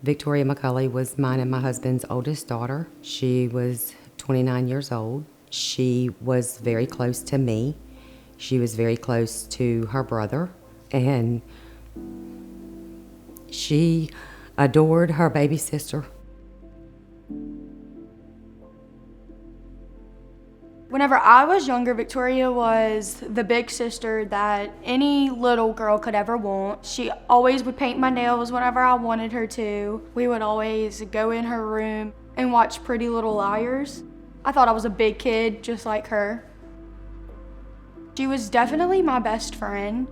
Victoria McCulley was mine and my husband's oldest daughter. She was 29 years old. She was very close to me. She was very close to her brother, and she adored her baby sister. Whenever I was younger, Victoria was the big sister that any little girl could ever want. She always would paint my nails whenever I wanted her to. We would always go in her room and watch Pretty Little Liars. I thought I was a big kid, just like her. She was definitely my best friend.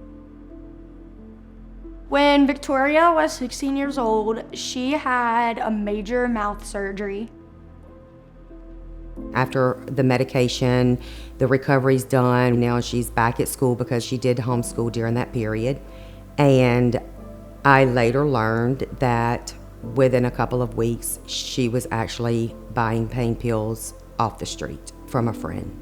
When Victoria was 16 years old, she had a major mouth surgery. After the medication, the recovery's done. Now she's back at school because she did homeschool during that period. And I later learned that within a couple of weeks, she was actually buying pain pills off the street from a friend.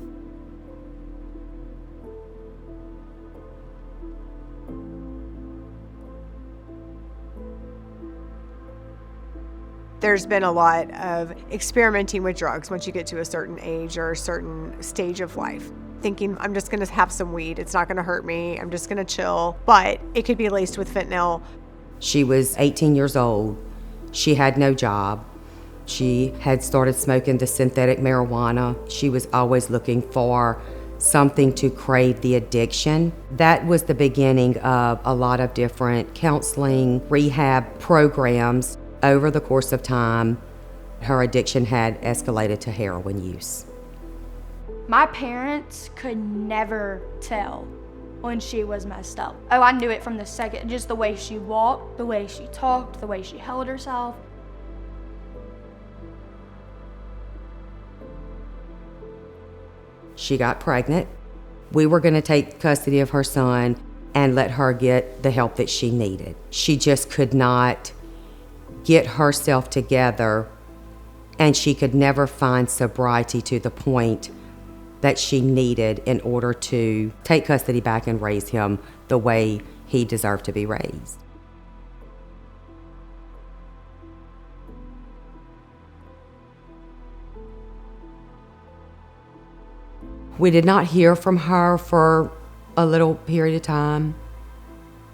There's been a lot of experimenting with drugs once you get to a certain age or a certain stage of life. Thinking, I'm just gonna have some weed, it's not gonna hurt me, I'm just gonna chill. But it could be laced with fentanyl. She was 18 years old. She had no job. She had started smoking the synthetic marijuana. She was always looking for something to crave the addiction. That was the beginning of a lot of different counseling, rehab programs. Over the course of time, her addiction had escalated to heroin use. My parents could never tell when she was messed up. Oh, I knew it from the second, just the way she walked, the way she talked, the way she held herself. She got pregnant. We were going to take custody of her son and let her get the help that she needed. She just could not get herself together, and she could never find sobriety to the point that she needed in order to take custody back and raise him the way he deserved to be raised. We did not hear from her for a little period of time,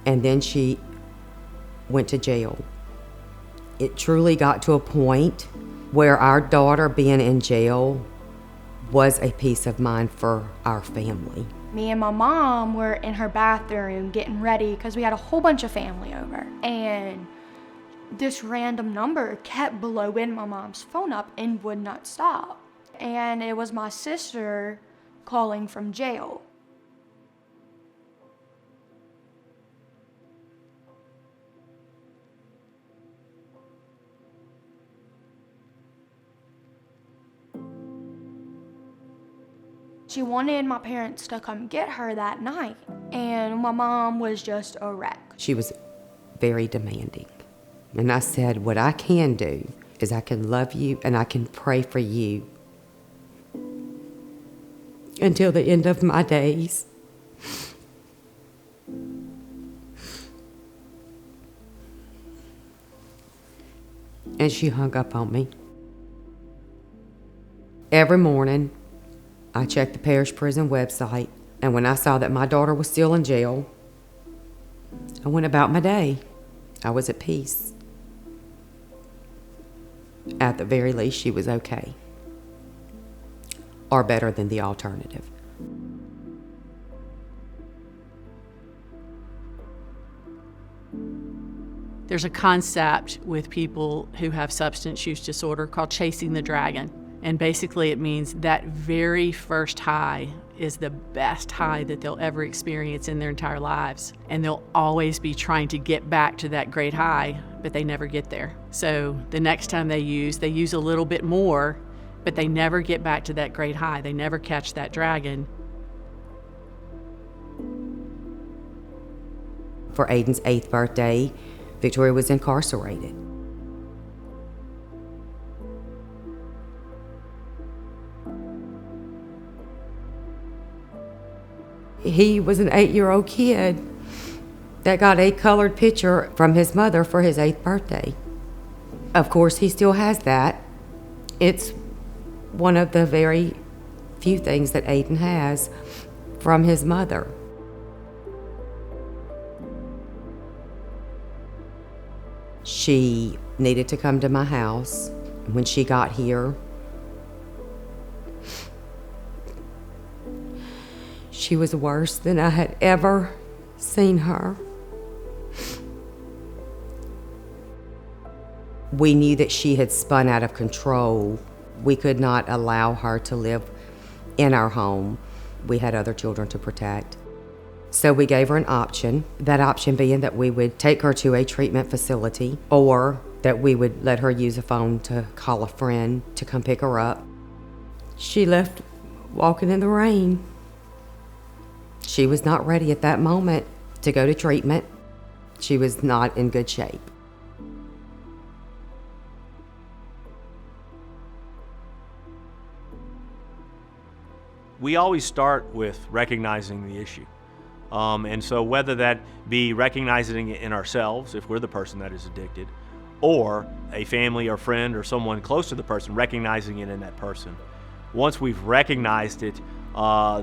and then she went to jail. It truly got to a point where our daughter being in jail was a peace of mind for our family. Me and my mom were in her bathroom getting ready because we had a whole bunch of family over. And this random number kept blowing my mom's phone up and would not stop. And it was my sister calling from jail. She wanted my parents to come get her that night, and my mom was just a wreck. She was very demanding. And I said, what I can do is I can love you and I can pray for you until the end of my days. And she hung up on me. Every morning, I checked the parish prison website, and when I saw that my daughter was still in jail, I went about my day. I was at peace. At the very least, she was okay, or better than the alternative. There's a concept with people who have substance use disorder called chasing the dragon. And basically it means that very first high is the best high that they'll ever experience in their entire lives. And they'll always be trying to get back to that great high, but they never get there. So the next time they use a little bit more, but they never get back to that great high. They never catch that dragon. For Aiden's 8th birthday, Victoria was incarcerated. He was an 8-year-old kid that got a colored picture from his mother for his 8th birthday. Of course, he still has that. It's one of the very few things that Aiden has from his mother. She needed to come to my house. When she got here, she was worse than I had ever seen her. We knew that she had spun out of control. We could not allow her to live in our home. We had other children to protect. So we gave her an option, that option being that we would take her to a treatment facility or that we would let her use a phone to call a friend to come pick her up. She left walking in the rain. She was not ready at that moment to go to treatment. She was not in good shape. We always start with recognizing the issue. And so whether that be recognizing it in ourselves, if we're the person that is addicted, or a family or friend or someone close to the person recognizing it in that person. Once we've recognized it,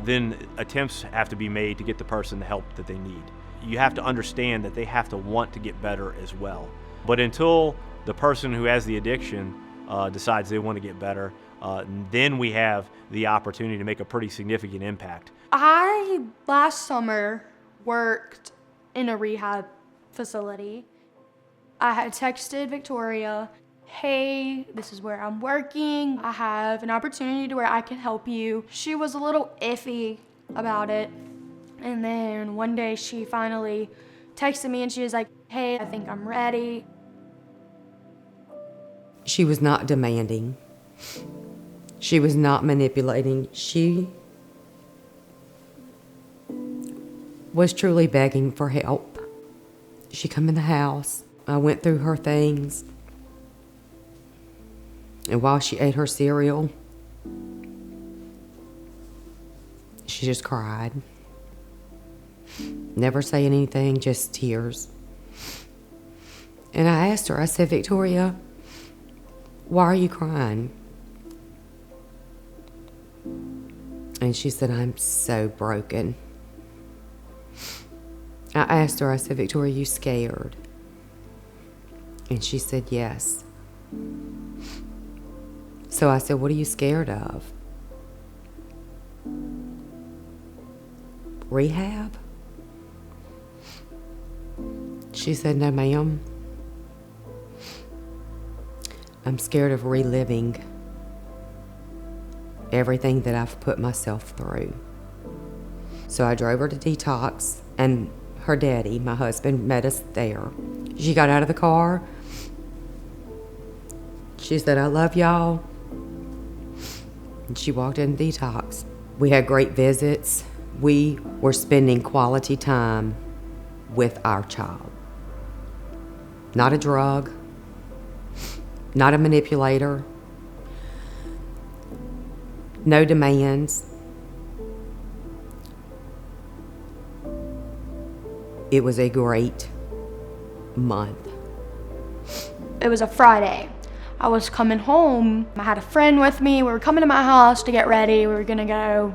then attempts have to be made to get the person the help that they need. You have to understand that they have to want to get better as well. But until the person who has the addiction decides they want to get better, then we have the opportunity to make a pretty significant impact. I, last summer, worked in a rehab facility. I had texted Victoria, hey, this is where I'm working. I have an opportunity to where I can help you. She was a little iffy about it. And then one day she finally texted me and she was like, hey, I think I'm ready. She was not demanding. She was not manipulating. She was truly begging for help. She come in the house. I went through her things. And while she ate her cereal, she just cried. Never say anything, just tears. And I asked her, I said, Victoria, why are you crying? And she said, I'm so broken. I asked her, I said, Victoria, you scared? And she said, yes. So I said, what are you scared of? Rehab? She said, no, ma'am. I'm scared of reliving everything that I've put myself through. So I drove her to detox, and her daddy, my husband, met us there. She got out of the car. She said, I love y'all. And she walked in detox. We had great visits. We were spending quality time with our child. Not a drug, not a manipulator, no demands. It was a great month. It was a Friday. I was coming home. I had a friend with me. We were coming to my house to get ready. We were gonna go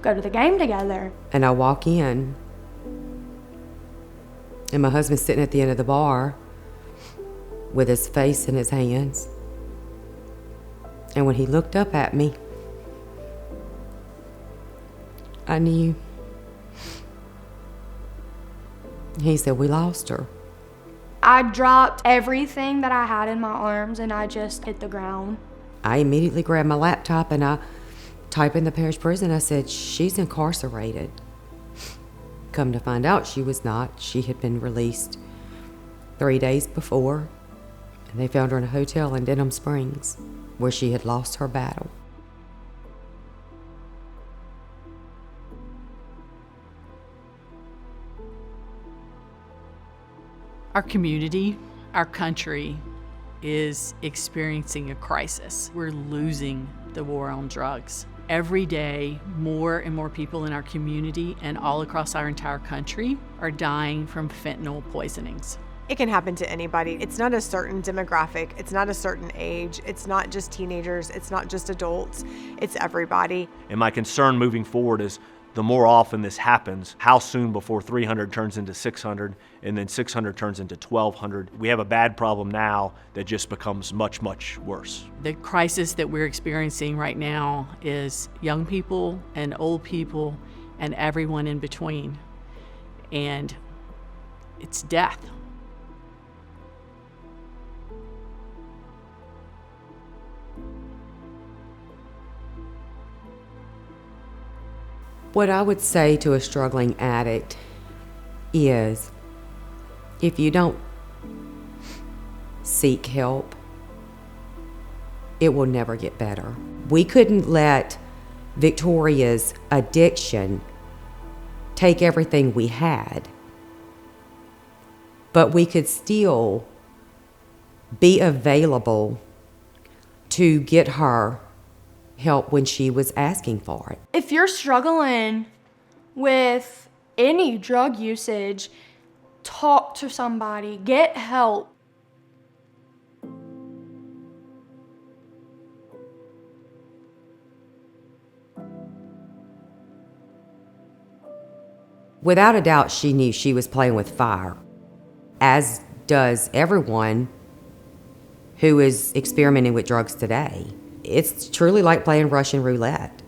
to the game together. And I walk in, and my husband's sitting at the end of the bar with his face in his hands. And when he looked up at me, I knew. He said, we lost her. I dropped everything that I had in my arms and I just hit the ground. I immediately grabbed my laptop and I typed in the parish prison. I said, she's incarcerated. Come to find out, she was not. She had been released 3 days before, and they found her in a hotel in Denham Springs where she had lost her battle. Our community, our country is experiencing a crisis. We're losing the war on drugs. Every day, more and more people in our community and all across our entire country are dying from fentanyl poisonings. It can happen to anybody. It's not a certain demographic. It's not a certain age. It's not just teenagers. It's not just adults. It's everybody. And my concern moving forward is the more often this happens, how soon before 300 turns into 600 and then 600 turns into 1,200. We have a bad problem now that just becomes much, much worse. The crisis that we're experiencing right now is young people and old people and everyone in between. And it's death. What I would say to a struggling addict is, if you don't seek help, it will never get better. We couldn't let Victoria's addiction take everything we had, but we could still be available to get her help when she was asking for it. If you're struggling with any drug usage, talk to somebody, get help. Without a doubt, she knew she was playing with fire, as does everyone who is experimenting with drugs today. It's truly like playing Russian roulette.